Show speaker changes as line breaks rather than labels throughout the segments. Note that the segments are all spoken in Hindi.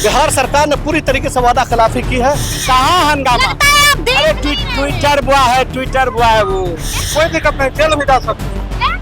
बिहार सरकार ने पूरी तरीके से वादा खिलाफी की है।
कहाँ हंगामा? अरे ट्विटर बुआ है वो। कोई दिक्कत नहीं, जेल भी जा सकते हैं।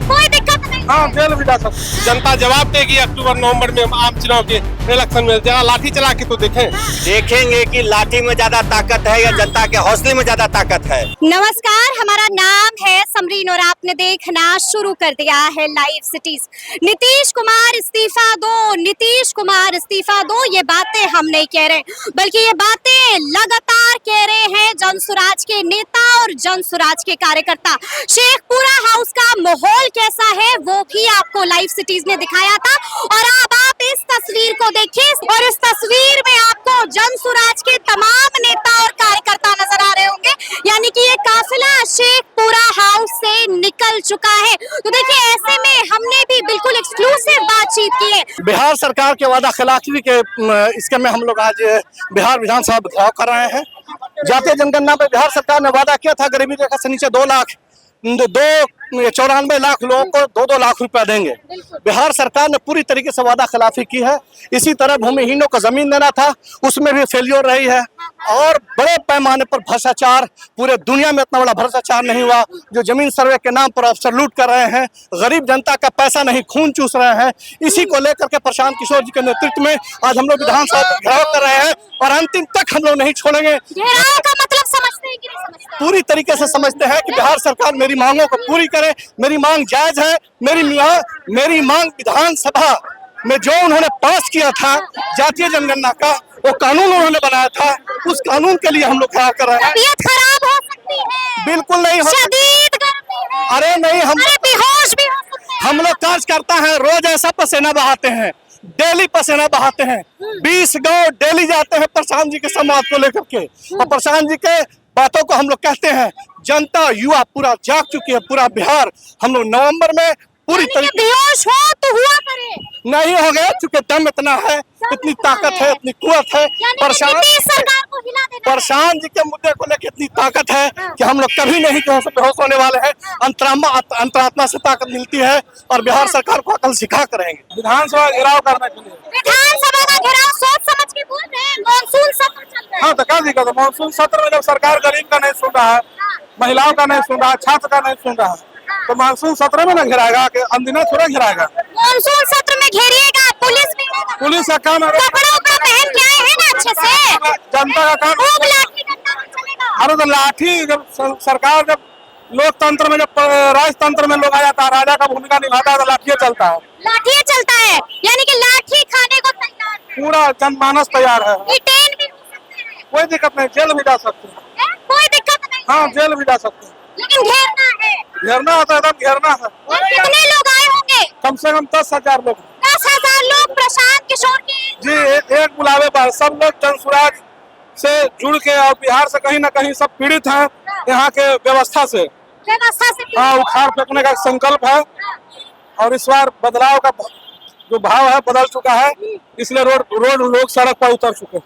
कोई दिक्कत नहीं।
हाँ, जेल भी जा सकते हैं।
जनता जवाब देगी अक्टूबर नवंबर में आम चुनाव के इलेक्शन में। जरा लाठी चला के तो देखें।
देखेंगे कि लाठी में ज्यादा ताकत है या जनता के हौसले में ज्यादा ताकत है।
नमस्कार, हमारा नाम है समरीन और आपने देखना शुरू कर दिया है लाइव सिटीज। नीतीश कुमार इस्तीफा दो, नीतीश कुमार इस्तीफा दो, ये बातें हम नहीं कह रहे, बल्कि ये बातें लगातार कह रहे हैं जनसुराज के नेता और जनसुराज के कार्यकर्ता। शेखपुरा हाउस का माहौल कैसा है वो भी आपको लाइव सिटीज ने दिखाया था, और अब आप इस तस्वीर को देखिए और इस तस्वीर में आपको जनसुराज के तमाम नेता और कार्यकर्ता नजर आ रहे होंगे। यानी कि ये काफिला शेखपुरा हाउस से निकल चुका है। तो देखिए, ऐसे में हमने भी बिल्कुल एक्सक्लूसिव बातचीत की है।
बिहार सरकार के वादा खिलाफी के इसके में हम लोग आज बिहार विधानसभा घेराव कर रहे हैं। जातीय जनगणना में बिहार सरकार ने वादा किया था गरीबी रेखा से नीचे 94 लाख लोगों को 2-2 लाख रुपया देंगे। बिहार सरकार ने पूरी तरीके से वादा खिलाफी की है। इसी तरह भूमिहीनों को जमीन देना था, उसमें भी फेलियर रही है, और बड़े पैमाने पर भ्रष्टाचार, पूरे दुनिया में इतना बड़ा भ्रष्टाचार नहीं हुआ। जो जमीन सर्वे के नाम पर अफसर लूट कर रहे हैं, गरीब जनता का पैसा नहीं खून चूस रहे हैं। इसी को लेकर के प्रशांत किशोर जी के नेतृत्व में आज हम लोग विधानसभा में घेराव कर रहे हैं, और अंतिम तक हम लोग नहीं छोड़ेंगे।
घेराव का मतलब समझते हैं कि नहीं समझते?
पूरी तरीके से समझते हैं कि बिहार सरकार मेरी मांगों को पूरी करे। मेरी मांग जायज है। मेरी मांग विधानसभा में जो उन्होंने पास किया था जातीय जनगणना का, वो कानून उन्होंने बनाया था, उस कानून के लिए हम लोग घेराव कर रहे हैं।
तबीयत खराब हो सकती है,
बिल्कुल नहीं हो।
शदीद गर्मी है।
अरे नहीं,
अरे बेहोश भी हो सकते हैं।
हम लोग कार्य करता है, रोज ऐसा पसीना बहाते हैं, डेली पसीना बहाते हैं। 20 गांव डेली जाते हैं प्रशांत जी के समाज को लेकर के, और प्रशांत जी के बातों को हम लोग कहते हैं। जनता युवा पूरा जाग चुकी है, पूरा बिहार। हम लोग नवंबर में पूरी तरीके
बेहोश हो तो हुआ करे,
नहीं हो गए, चूंकि दम इतना है, इतनी ताकत है, इतनी कुवत है। प्रशांत जी के मुद्दे को लेकर इतनी ताकत है कि हम लोग कभी नहीं बेहोश होने वाले हैं। अंतरात्मा से ताकत मिलती है, और बिहार सरकार को अकल सिखा कर रहेंगे।
विधानसभा घेराव करने के लिए।
विधानसभा का घेराव सोच समझ के बोल रहे हैं। मानसून सत्र चल रहा है।
हाँ, तो क्या दिक्कत है? मानसून सत्र में जब सरकार गरीब का नहीं सुन रहा है, महिलाओं का नहीं सुन रहा है, छात्र का नहीं सुन रहा है, तो मानसून सत्र में ना घेराएगा कि अनदिना थोड़ा घेराएगा।
मानसून सत्र में घेरिएगा,
पुलिस का काम है।
कपड़ा पहन के आए हैं ना अच्छे से।
जनता का काम।
खूब लाठी डंडा चलेगा।
अरे तो लाठी, जब सरकार, जब लोकतंत्र में, जब राजतंत्र में लोग आ जाता है, राजा का भूमिका निभाता है, तो लाठियाँ चलता है।
लाठियाँ चलता है, यानी कि लाठी खाने को तैयार है।
पूरा जनमानस तैयार है।
डिटेन भी हो सकते हैं।
कोई दिक्कत नहीं, जेल भी जा सकते हैं।
कोई दिक्कत नहीं।
हाँ, जेल भी जा सकते हैं।
लेकिन घेरना है।
घेरना होता है, तब घेरना है।
कितने लोग आए होंगे?
कम से कम 10,000 लोग।
10,000 लोग प्रशांत किशोर की
जी एक बुलावे पर सब लोग जनसुराज से जुड़ के, और बिहार से कहीं ना कहीं सब पीड़ित हैं यहाँ के व्यवस्था से। हाँ, उखाड़ फेंकने का संकल्प है, और इस बार बदलाव का जो भाव है बदल चुका है, इसलिए रोड लोग सड़क पर उतर चुके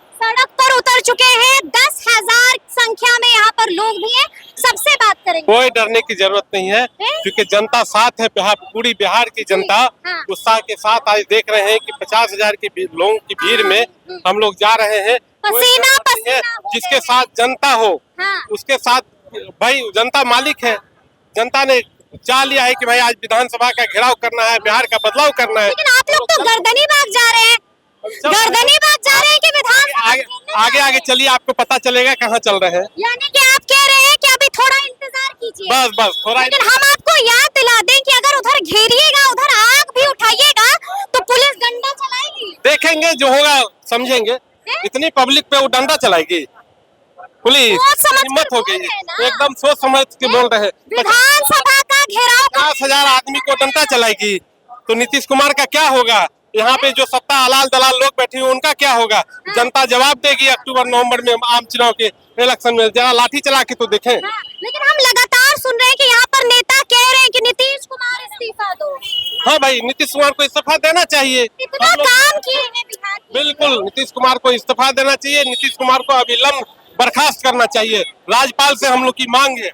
हैं।
10,000 संख्या में यहाँ पर लोग भी हैं। सबसे बात करेंगे।
कोई डरने की जरूरत नहीं है, क्योंकि जनता साथ है। पूरी बिहार की जनता उत्साह के साथ आज देख रहे हैं कि 50,000 के लोगों की भीड़ में हम लोग जा रहे हैं।
पसीना
जिसके साथ जनता हो, उसके साथ भाई जनता मालिक है। जनता ने चाह लिया है कि भाई आज विधानसभा का घेराव करना है, बिहार का बदलाव करना है।
लेकिन आप लोग तो गर्दनी भाग जा रहे हैं। कि विधानसभा
आगे चलिए, आपको पता चलेगा कहाँ चल रहे हैं।
यानी कि आप कह रहे हैं कि अभी थोड़ा इंतजार कीजिए।
बस थोड़ा।
लेकिन हम आपको याद दिला दें कि अगर उधर घेरिएगा, उधर आग भी उठाइएगा, तो पुलिस डंडा चलाएगी।
देखेंगे, जो होगा समझेंगे। इतनी पब्लिक पे वो डंडा चलाएगी पुलिस? हिम्मत हो गई, एकदम सोच समझ के बोल रहे हैं।
विधानसभा का घेराव
50,000 आदमी को डंडा चलाएगी, तो नीतीश कुमार का क्या होगा? यहाँ पे जो सत्ता अलाल दलाल लोग बैठे हैं उनका क्या होगा? जनता जवाब देगी अक्टूबर नवंबर में आम चुनाव के इलेक्शन में। जरा लाठी चला के तो देखें।
लेकिन हम लगातार सुन रहे हैं कि यहाँ पर नेता कह रहे हैं कि नीतीश कुमार इस्तीफा दो।
हाँ भाई, नीतीश कुमार को इस्तीफा देना चाहिए।
इतना काम किए हैं बिहार में।
बिल्कुल, नीतीश कुमार को इस्तीफा देना चाहिए। नीतीश कुमार को अविलंब बर्खास्त करना चाहिए। राज्यपाल से हम लोग की मांग है।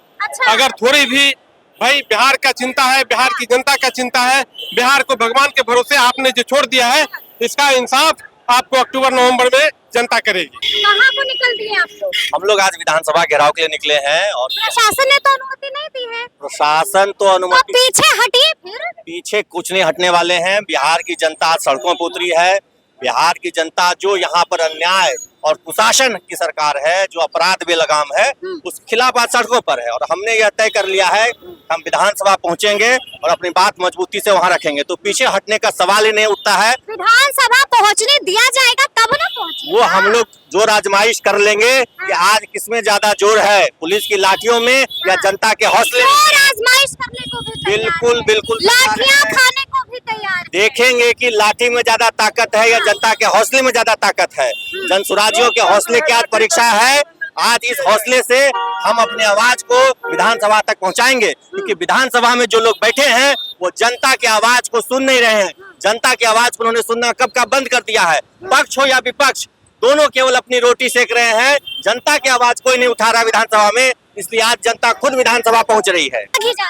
अगर थोड़ी भी भाई बिहार का चिंता है, बिहार की जनता का चिंता है, बिहार को भगवान के भरोसे आपने जो छोड़ दिया है, इसका इंसाफ आपको अक्टूबर नवंबर में जनता करेगी।
कहाँ को निकल दिए आप लोग?
हम लोग आज विधानसभा घेराव के लिए निकले हैं और
प्रशासन ने तो अनुमति नहीं दी है।
प्रशासन तो
तो
अनुमति
पीछे हटिए फिर।
पीछे कुछ नहीं हटने वाले हैं। बिहार की जनता आज सड़कों पर उतरी है। बिहार की जनता जो यहाँ पर अन्याय और कुशासन की सरकार है, जो अपराध बेलगाम है, उस खिलाफ आज सड़कों पर है। और हमने यह तय कर लिया है हम विधानसभा पहुंचेंगे और अपनी बात मजबूती से वहां रखेंगे। तो पीछे हटने का सवाल ही नहीं उठता है।
विधानसभा पहुंचने दिया जाएगा तब ना पहुंचे।
वो हम लोग जोर आजमाइश कर लेंगे कि आज किसमें ज्यादा जोर है, पुलिस की लाठियों में या जनता के हौसले में।
और आजमाइश करने को भी तैयार
बिल्कुल
है।
बिल्कुल
लाठियां खाने को भी तैयार है।
देखेंगे कि लाठी में ज्यादा ताकत है या जनता के हौसले में ज्यादा ताकत है। जन सुराजियों के हौसले की आज परीक्षा है। आज इस हौसले से हम अपने आवाज को विधानसभा तक पहुंचाएंगे, क्योंकि विधानसभा में जो लोग बैठे हैं वो जनता की आवाज को सुन नहीं रहे हैं। जनता की आवाज को उन्होंने सुनना कब का बंद कर दिया है। पक्ष हो या विपक्ष, दोनों केवल अपनी रोटी सेक रहे हैं। जनता की आवाज कोई नहीं उठा रहा विधानसभा में, इसलिए आज जनता खुद विधानसभा पहुंच रही है।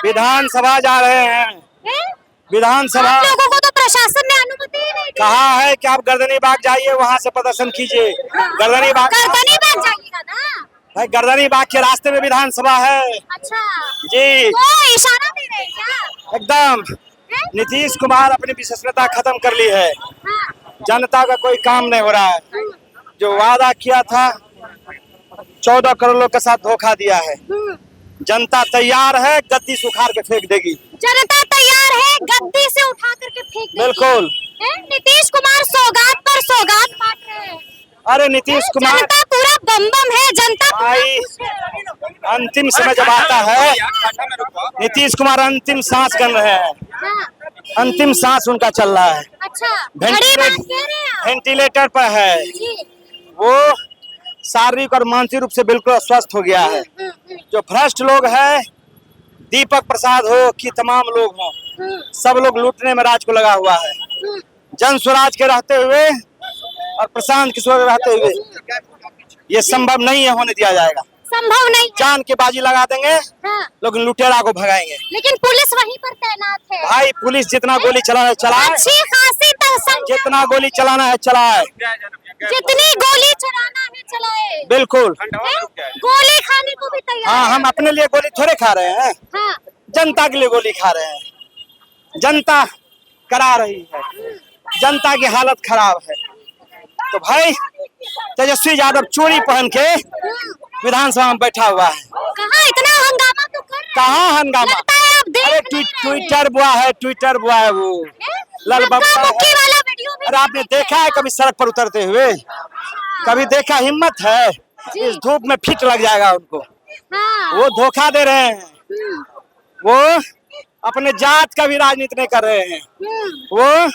विधानसभा जा रहे हैं। विधानसभा
आप लोगों को तो प्रशासन ने अनुमति ही नहीं दी।
कहा है कि आप गर्दनी बाग जाइए, वहां से प्रदर्शन कीजिए। गर्दनी बाग
गर्दनी बाग जाइएगा ना।
भाई, गर्दनी बाग के रास्ते में विधानसभा है
अच्छा
जी।
तो इशारा दे रहे हैं क्या?
एकदम नीतीश कुमार अपनी विशेषता खत्म कर ली है।
हाँ।
जनता का कोई काम नहीं हो रहा है। जो वादा किया था 14 करोड़ लोग के साथ धोखा दिया है। जनता तैयार है, गद्दी से उखाड़ के फेंक देगी।
जनता तैयार है, गद्दी से उठा करके फेंक देगी।
बिल्कुल।
नीतीश कुमार सौगात पर सौगात बांट रहे हैं।
अरे नीतीश कुमार
जनता पूरा बम बम है। जनता पूरा
भाई,
खुश है।
अंतिम समय जब आता है, नीतीश कुमार अंतिम सांस गन रहे हैं।
हाँ।
अंतिम सांस उनका चल रहा है।
अच्छा, बड़ी बात कह रहे हैं आप।
वेंटिलेटर पर है।
जी।
वो शारीरिक और मानसिक रूप से बिल्कुल अस्वस्थ हो गया है। जो भ्रष्ट लोग हैं, दीपक प्रसाद हो कि तमाम लोग हो, सब लोग लूटने में राज को लगा हुआ है। जन स्वराज के रहते हुए और प्रशांत किशोर के रहते हुए ये संभव नहीं है, होने दिया जाएगा।
संभव नहीं है।
जान की बाजी लगा देंगे,
हाँ।
लोग लुटेरा को भगाएंगे।
लेकिन पुलिस वहीं पर तैनात है।
भाई, पुलिस जितना गोली चलाना है चलाए,
अच्छी खासी संख्या।
जितना गोली चलाना है चलाए।
जितनी गोली चलाना है चलाए।
बिल्कुल।
गोली खाने को भी तैयार
हाँ,
है।
हम अपने लिए गोली थोड़े खा रहे हैं,
हाँ।
जनता के लिए गोली खा रहे हैं। जनता करा रही है, जनता की हालत खराब है। तो भाई, तेजस्वी यादव चोरी पहन के विधानसभा में बैठा हुआ है।
कहाँ इतना हंगामा तो कर रहे हैं।
कहाँ हंगामा?
लगता है आप देख
अरे
नहीं रहे।
ट्विटर बुआ है, ट्विटर बुआ है वो लाल
मक्का
बप्पा
मुक्की
है।
वाला वीडियो भी
अरे आपने देखा है कभी सड़क पर उतरते हुए? कभी देखा? हिम्मत है? इस धूप में फिट लग जाएगा उनको।
हाँ।
वो धोखा दे रहे हैं। वो अपने जात का भी राजनीति नहीं कर रहे हैं। वो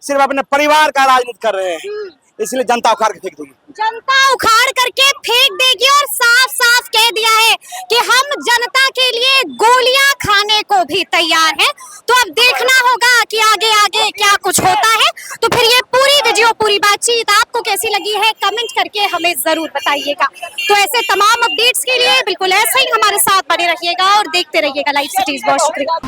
सिर्फ अपने परिवार का राजनीति कर रहे हैं। इसलिए जनता उखाड़ के फेंक देगी।
जनता उखाड़ करके फेंक देगी और साफ साफ कह दिया है कि हम जनता के लिए गोलियां खाने को भी तैयार हैं। तो अब देखना होगा कि आगे आगे क्या कुछ होता है। तो फिर ये पूरी वीडियो, पूरी बातचीत आपको कैसी लगी है, कमेंट करके हमें जरूर बताइएगा। तो ऐसे तमाम अपडेट्स के लिए बिल्कुल ऐसे ही हमारे साथ बने रहिएगा और देखते रहिएगा लाइव सिटीज। बहुत शुक्रिया।